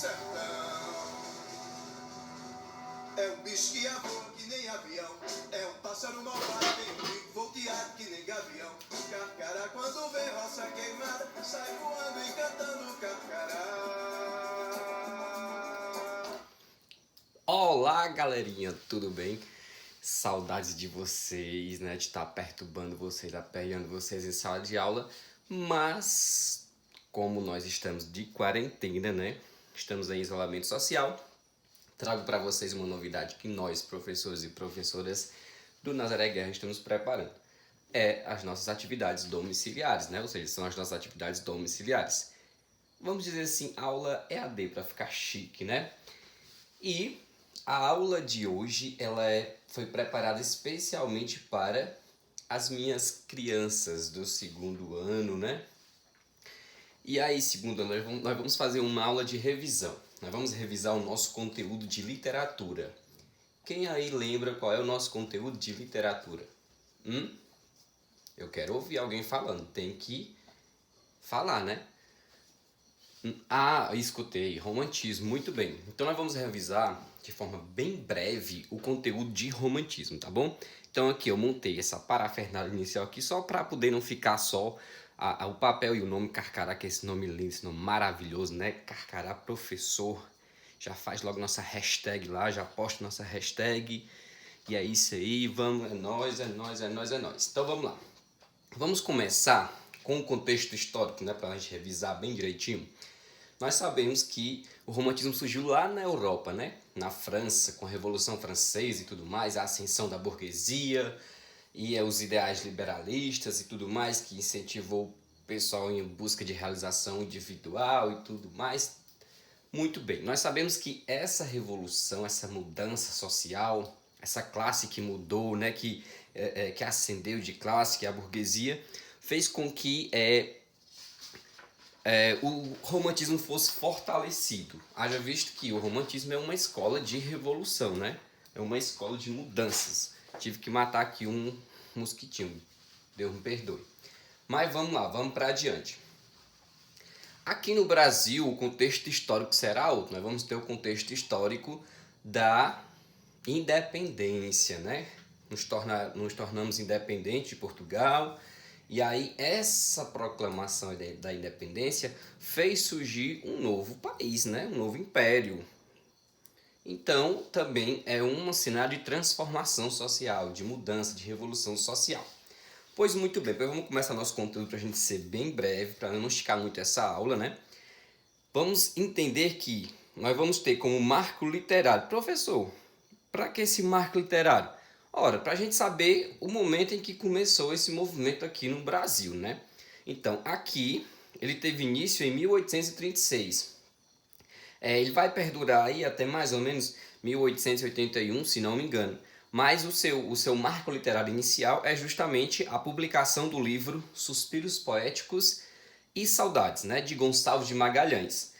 sertão. É um bicho que voa que nem avião. É um pássaro malvado, tem um bico volteado que nem gavião. Carcará quando vê roça queimada, sai voando e cantando carcará. Olá, galerinha, tudo bem? Saudades de vocês, né? De estar perturbando vocês, aperreando vocês em sala de aula. Mas, como nós estamos de quarentena, né? Estamos em isolamento social. Trago para vocês uma novidade que nós, professores e professoras do Nazaré Guerra, estamos preparando. É as nossas atividades domiciliares, né? Ou seja, são as nossas atividades domiciliares. Vamos dizer assim, aula EAD para ficar chique, né? E a aula de hoje foi preparada especialmente para as minhas crianças do segundo ano, né? E aí, segundo ano, nós vamos fazer uma aula de revisão. Nós vamos revisar o nosso conteúdo de literatura. Quem aí lembra qual é o nosso conteúdo de literatura? Eu quero ouvir alguém falando. Tem que falar, né? Escutei. Romantismo. Muito bem. Então nós vamos revisar de forma bem breve o conteúdo de romantismo, tá bom? Então aqui eu montei essa parafernália inicial aqui só para poder não ficar só o papel e o nome Carcará, que é esse nome lindo, esse nome maravilhoso, né? Carcará Professor. Já faz logo nossa hashtag lá, já posta nossa hashtag. E é isso aí, vamos, é nóis, é nóis, é nóis, é nóis. Então vamos lá. Vamos começar com o contexto histórico, né? Para a gente revisar bem direitinho. Nós sabemos que o romantismo surgiu lá na Europa, né? Na França, com a Revolução Francesa e tudo mais, a ascensão da burguesia e os ideais liberalistas e tudo mais, que incentivou o pessoal em busca de realização individual e tudo mais. Muito bem, nós sabemos que essa revolução, essa mudança social, essa classe que mudou, né? Que ascendeu de classe, que é a burguesia, fez com que o romantismo fosse fortalecido. Haja visto que o romantismo é uma escola de revolução, né? É uma escola de mudanças. Tive que matar aqui um mosquitinho. Deus me perdoe. Mas vamos lá, vamos para adiante. Aqui no Brasil, o contexto histórico será outro. Nós vamos ter o contexto histórico da independência, né? Nos tornamos independentes de Portugal. E aí essa proclamação da independência fez surgir um novo país, né? Um novo império. Então também é um cenário de transformação social, de mudança, de revolução social. Pois muito bem, vamos começar nosso conteúdo para a gente ser bem breve, para não esticar muito essa aula, né? Vamos entender que nós vamos ter como marco literário. Professor, para que esse marco literário? Ora, para a gente saber o momento em que começou esse movimento aqui no Brasil, né? Então, aqui ele teve início em 1836. Ele vai perdurar aí até mais ou menos 1881, se não me engano. Mas o seu marco literário inicial é justamente a publicação do livro Suspiros Poéticos e Saudades, né, de Gonçalves de Magalhães,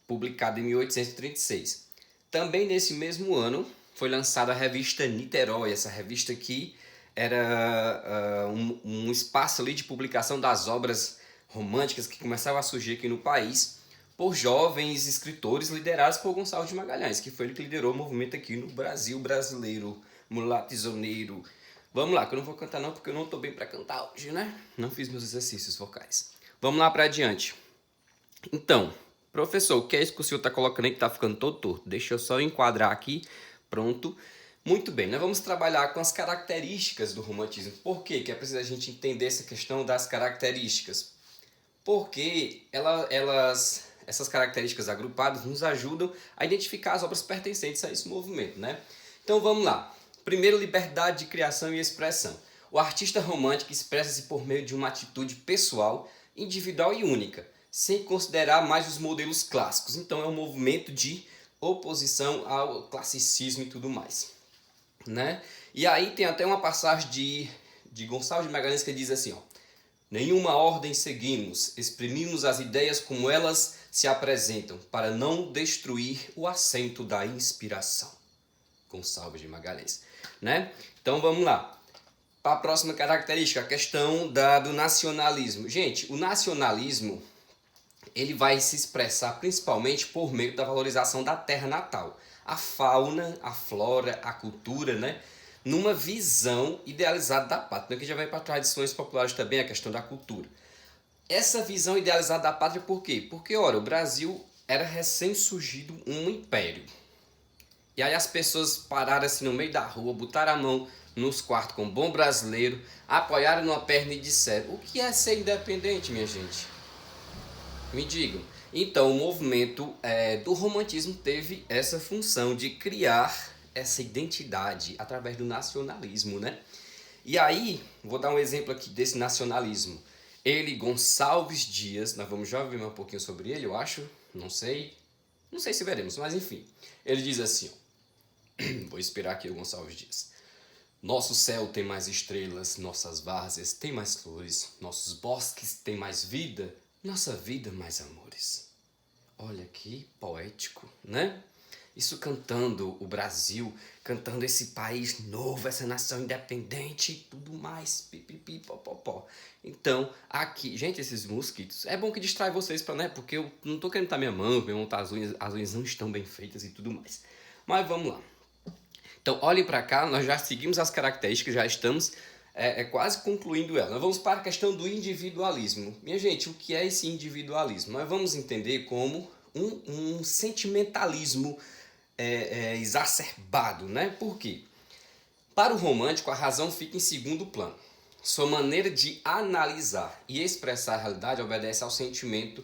publicado em 1836. Também nesse mesmo ano foi lançada a revista Niterói, essa revista que era um espaço ali de publicação das obras românticas que começavam a surgir aqui no país por jovens escritores liderados por Gonçalves de Magalhães, que foi ele que liderou o movimento aqui no Brasil brasileiro, mulatizoneiro. Vamos lá, que eu não vou cantar não, porque eu não estou bem para cantar hoje, né? Não fiz meus exercícios vocais. Vamos lá para adiante. Então, professor, o que é isso que o senhor está colocando aí que está ficando todo torto? Deixa eu só enquadrar aqui. Pronto. Muito bem, nós vamos trabalhar com as características do romantismo. Por quê? Que é preciso a gente entender essa questão das características. Porque essas características agrupadas nos ajudam a identificar as obras pertencentes a esse movimento, né? Então vamos lá. Primeiro, liberdade de criação e expressão. O artista romântico expressa-se por meio de uma atitude pessoal, individual e única, sem considerar mais os modelos clássicos. Então é um movimento de oposição ao classicismo e tudo mais, né? E aí tem até uma passagem de Gonçalves de Magalhães que diz assim, ó: nenhuma ordem seguimos, exprimimos as ideias como elas se apresentam, para não destruir o assento da inspiração. Gonçalves de Magalhães, né? Então vamos lá. Para a próxima característica, a questão do nacionalismo. Gente, o nacionalismo ele vai se expressar principalmente por meio da valorização da terra natal, a fauna, a flora, a cultura, né? Numa visão idealizada da pátria, que já vai para tradições populares também, a questão da cultura. Essa visão idealizada da pátria por quê? Porque, ora, o Brasil era recém-surgido um império. E aí as pessoas pararam assim no meio da rua, botaram a mão nos quartos com bom brasileiro, apoiaram numa perna e disseram: o que é ser independente, minha gente? Me digam. Então, o movimento do romantismo teve essa função de criar essa identidade através do nacionalismo, né? E aí, vou dar um exemplo aqui desse nacionalismo. Ele, Gonçalves Dias, nós vamos já ver um pouquinho sobre ele, eu acho, não sei se veremos, mas enfim. Ele diz assim, ó, vou inspirar aqui o Gonçalves Dias. Nosso céu tem mais estrelas, nossas várzeas têm mais flores, nossos bosques têm mais vida, nossa vida mais amores. Olha que poético, né? Isso cantando o Brasil, cantando esse país novo, essa nação independente e tudo mais, pipipi, popopó. Então, aqui, gente, esses mosquitos, é bom que distrai vocês, né? Porque eu não tô querendo estar minha mão, montar as unhas não estão bem feitas e tudo mais. Mas vamos lá. Então, olhem para cá, nós já seguimos as características, já estamos quase concluindo ela. Nós vamos para a questão do individualismo. Minha gente, o que é esse individualismo? Nós vamos entender como um sentimentalismo exacerbado, né? Por quê? Para o romântico, a razão fica em segundo plano. Sua maneira de analisar e expressar a realidade obedece ao sentimento,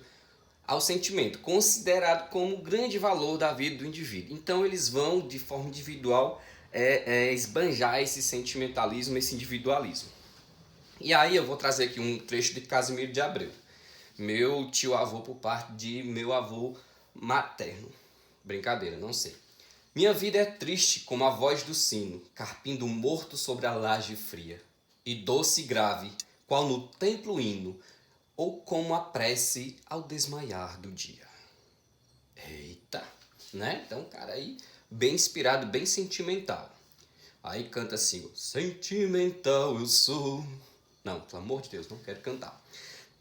considerado como o grande valor da vida do indivíduo. Então, eles vão, de forma individual, esbanjar esse sentimentalismo, esse individualismo. E aí eu vou trazer aqui um trecho de Casimiro de Abreu, meu tio-avô por parte de meu avô materno. Brincadeira, não sei. Minha vida é triste como a voz do sino, carpindo um morto sobre a laje fria, e doce e grave, qual no templo hino, ou como a prece ao desmaiar do dia. Eita, né? Então, cara aí, bem inspirado, bem sentimental. Aí canta assim, sentimental eu sou. Não, pelo amor de Deus, não quero cantar.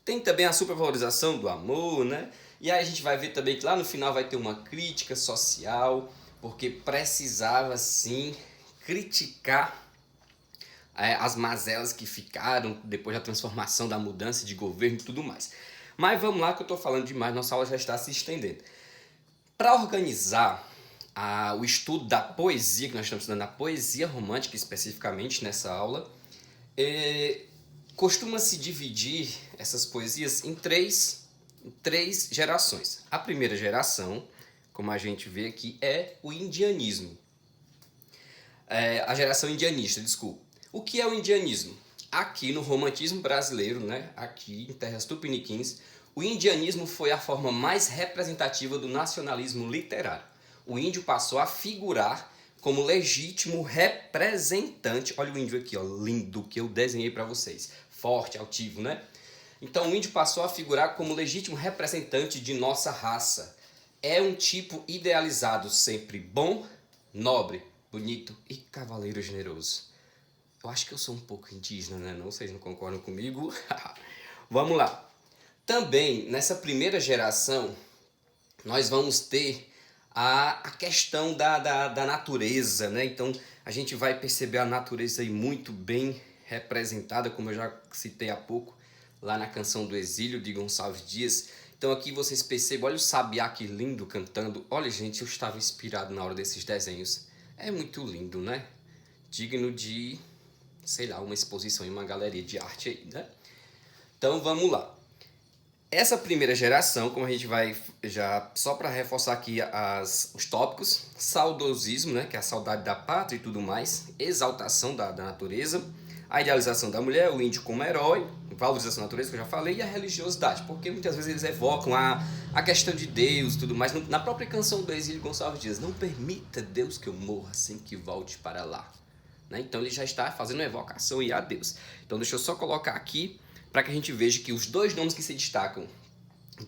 Tem também a supervalorização do amor, né? E aí a gente vai ver também que lá no final vai ter uma crítica social, porque precisava sim criticar as mazelas que ficaram depois da transformação, da mudança de governo e tudo mais. Mas vamos lá que eu estou falando demais, nossa aula já está se estendendo. Para organizar o estudo da poesia, que nós estamos estudando a poesia romântica especificamente nessa aula, costuma-se dividir essas poesias em três gerações. A primeira geração, como a gente vê aqui, é o indianismo. A geração indianista, desculpa. O que é o indianismo? Aqui no romantismo brasileiro, né, aqui em terras tupiniquins, o indianismo foi a forma mais representativa do nacionalismo literário. O índio passou a figurar como legítimo representante. Olha o índio aqui, ó, lindo, que eu desenhei para vocês. Forte, altivo, né? Então o índio passou a figurar como legítimo representante de nossa raça. É um tipo idealizado, sempre bom, nobre, bonito e cavaleiro generoso. Eu acho que eu sou um pouco indígena, né? Não, vocês não concordam comigo? Vamos lá. Também, nessa primeira geração, nós vamos ter a questão da natureza, né? Então, a gente vai perceber a natureza aí muito bem representada, como eu já citei há pouco, lá na Canção do Exílio, de Gonçalves Dias. Então, aqui vocês percebem, olha o sabiá que lindo cantando. Olha, gente, eu estava inspirado na hora desses desenhos. É muito lindo, né? Digno de, sei lá, uma exposição em uma galeria de arte aí, né? Então, vamos lá. Essa primeira geração, como a gente vai já, só para reforçar aqui os tópicos, saudosismo, né, que é a saudade da pátria e tudo mais, exaltação da natureza, a idealização da mulher, o índio como herói, valorização da natureza, que eu já falei, e a religiosidade, porque muitas vezes eles evocam a questão de Deus e tudo mais. Na própria Canção do Exílio, Gonçalves Dias, não permita Deus que eu morra sem que volte para lá. Né? Então ele já está fazendo uma evocação a Deus. Então deixa eu só colocar aqui, para que a gente veja que os dois nomes que se destacam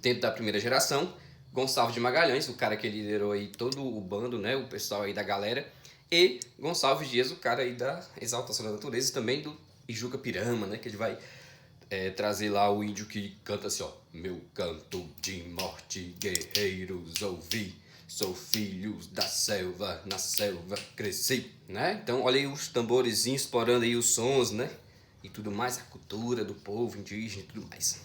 dentro da primeira geração, Gonçalves de Magalhães, o cara que liderou aí todo o bando, né, o pessoal aí da galera, e Gonçalves Dias, o cara aí da exaltação da natureza, também do Ijuca Pirama, né, que ele vai trazer lá o índio que canta assim, ó, meu canto de norte, guerreiros, ouvi. Sou filho da selva, na selva cresci, né? Então, olha aí os tamborezinhos explorando aí os sons, né? E tudo mais, a cultura do povo indígena e tudo mais.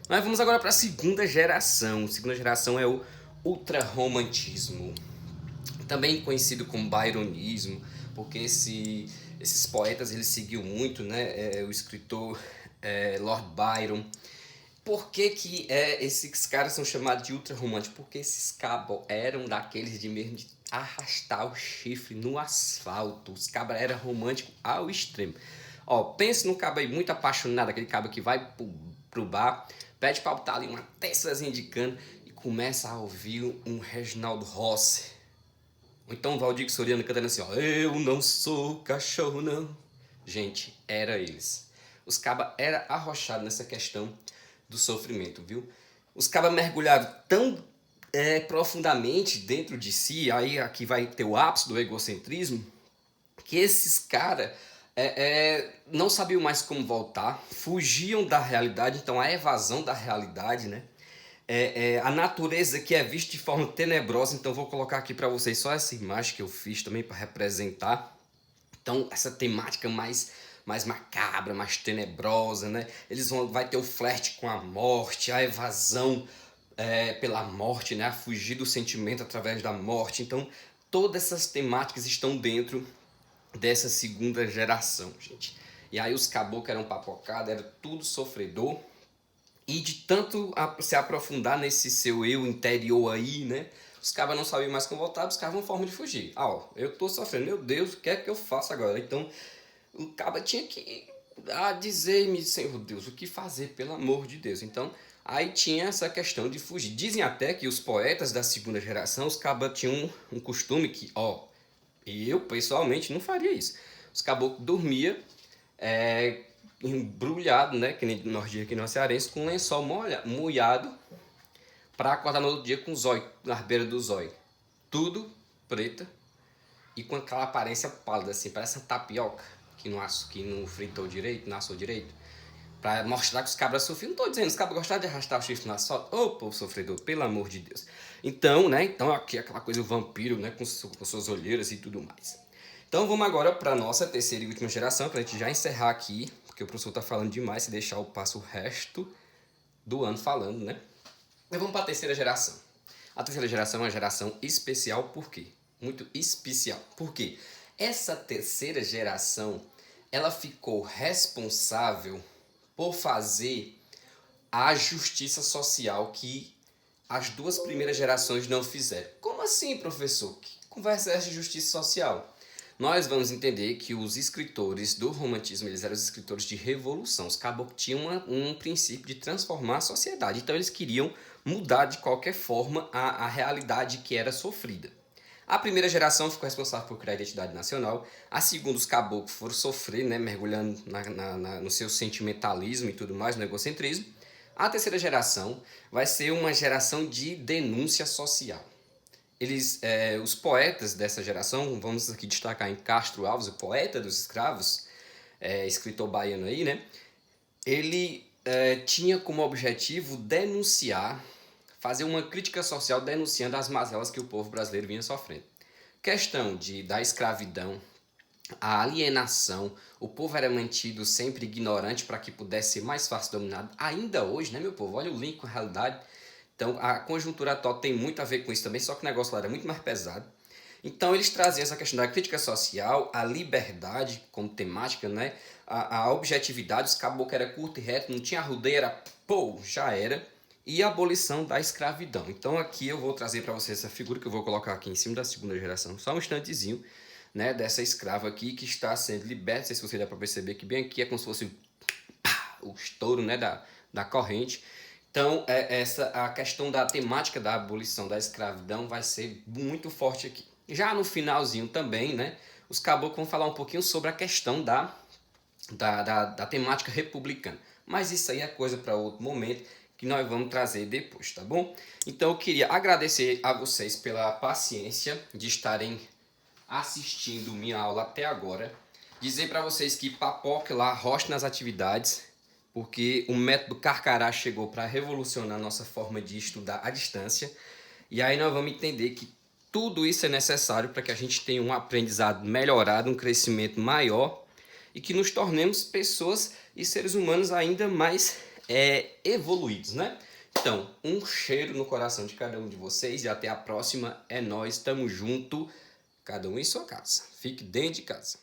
Nós vamos agora para a segunda geração. A segunda geração é o ultrarromantismo, também conhecido como byronismo, porque esses poetas eles seguiam muito, né? O escritor Lord Byron. Por que esses caras são chamados de ultrarromânticos? Porque esses cabos eram daqueles de mesmo de arrastar o chifre no asfalto. Os cabos eram românticos ao extremo. Ó, pense num cabo aí muito apaixonado, aquele cabo que vai pro bar, pede pra botar ali uma terçazinha de cana e começa a ouvir um Reginaldo Rossi. Ou então o Valdir Soriano cantando assim, ó, eu não sou cachorro não. Gente, era eles. Os cabas eram arrochados nessa questão do sofrimento, viu? Os cabas mergulharam tão profundamente dentro de si, aí aqui vai ter o ápice do egocentrismo, que esses caras não sabiam mais como voltar, fugiam da realidade, então a evasão da realidade, né? A natureza que é vista de forma tenebrosa, então vou colocar aqui para vocês só essa imagem que eu fiz também para representar. Então essa temática mais macabra, mais tenebrosa, né? Vai ter o flerte com a morte, a evasão pela morte, né? A fugir do sentimento através da morte. Então todas essas temáticas estão dentro dessa segunda geração, gente. E aí os caboclos eram papocados, era tudo sofredor. E de tanto se aprofundar nesse seu eu interior aí, né? Os cabas não sabiam mais como voltar, buscavam uma forma de fugir. Eu tô sofrendo, meu Deus, o que é que eu faço agora? Então, o caba tinha que dizer-me, Senhor Deus, o que fazer, pelo amor de Deus. Então, aí tinha essa questão de fugir. Dizem até que os poetas da segunda geração, os cabas tinham um costume que, eu pessoalmente não faria isso. Os caboclos dormiam embrulhado, né, que nem nós dias aqui no cearense, com um lençol molhado para acordar no outro dia com o zóio, na beira do zóio. Tudo preta e com aquela aparência pálida, assim, parece uma tapioca que não fritou direito, não assou direito. Para mostrar que os cabras sofriam. Não estou dizendo, os cabras gostavam de arrastar o chifre no asfalto. Ô, povo sofredor, pelo amor de Deus. Então, né, aqui aquela coisa, o vampiro, né, com suas olheiras e tudo mais. Então vamos agora para a nossa terceira e última geração, para a gente já encerrar aqui, porque o professor está falando demais, se deixar eu passo o resto do ano falando, né? Então vamos para a terceira geração. A terceira geração é uma geração especial, por quê? Muito especial. Por quê? Essa terceira geração, ela ficou responsável por fazer a justiça social que as duas primeiras gerações não fizeram. Como assim, professor? Que conversa é essa de justiça social? Nós vamos entender que os escritores do romantismo, eles eram os escritores de revolução. Os caboclos tinham um princípio de transformar a sociedade. Então eles queriam mudar de qualquer forma a realidade que era sofrida. A primeira geração ficou responsável por criar a identidade nacional. A segunda, os caboclos foram sofrer, né, mergulhando no seu sentimentalismo e tudo mais, no egocentrismo. A terceira geração vai ser uma geração de denúncia social. Os poetas dessa geração, vamos aqui destacar em Castro Alves, o poeta dos escravos, escritor baiano aí, né? Ele tinha como objetivo denunciar, fazer uma crítica social denunciando as mazelas que o povo brasileiro vinha sofrendo. Questão da escravidão, a alienação, o povo era mantido sempre ignorante para que pudesse ser mais fácil dominado. Ainda hoje, né, meu povo? Olha o link com a realidade. Então, a conjuntura atual tem muito a ver com isso também, só que o negócio lá era muito mais pesado. Então, eles traziam essa questão da crítica social, a liberdade como temática, né? A objetividade, os caboclos era curto e reto, não tinha arrudeia, era já era. E a abolição da escravidão. Então, aqui eu vou trazer para vocês essa figura que eu vou colocar aqui em cima da segunda geração, só um instantezinho, né? Dessa escrava aqui que está sendo liberta. Não sei se você dá para perceber que bem aqui é como se fosse o estouro, né? da corrente. Então, a questão da temática da abolição da escravidão vai ser muito forte aqui. Já no finalzinho também, né, os caboclos vão falar um pouquinho sobre a questão da temática republicana. Mas isso aí é coisa para outro momento que nós vamos trazer depois, tá bom? Então, eu queria agradecer a vocês pela paciência de estarem assistindo minha aula até agora. Dizer para vocês que papoque lá, roste nas atividades. porque o método Carcará chegou para revolucionar a nossa forma de estudar à distância. E aí nós vamos entender que tudo isso é necessário para que a gente tenha um aprendizado melhorado, um crescimento maior e que nos tornemos pessoas e seres humanos ainda mais evoluídos, né? Então, um cheiro no coração de cada um de vocês e até a próxima. É nóis, tamo junto, cada um em sua casa. Fique dentro de casa.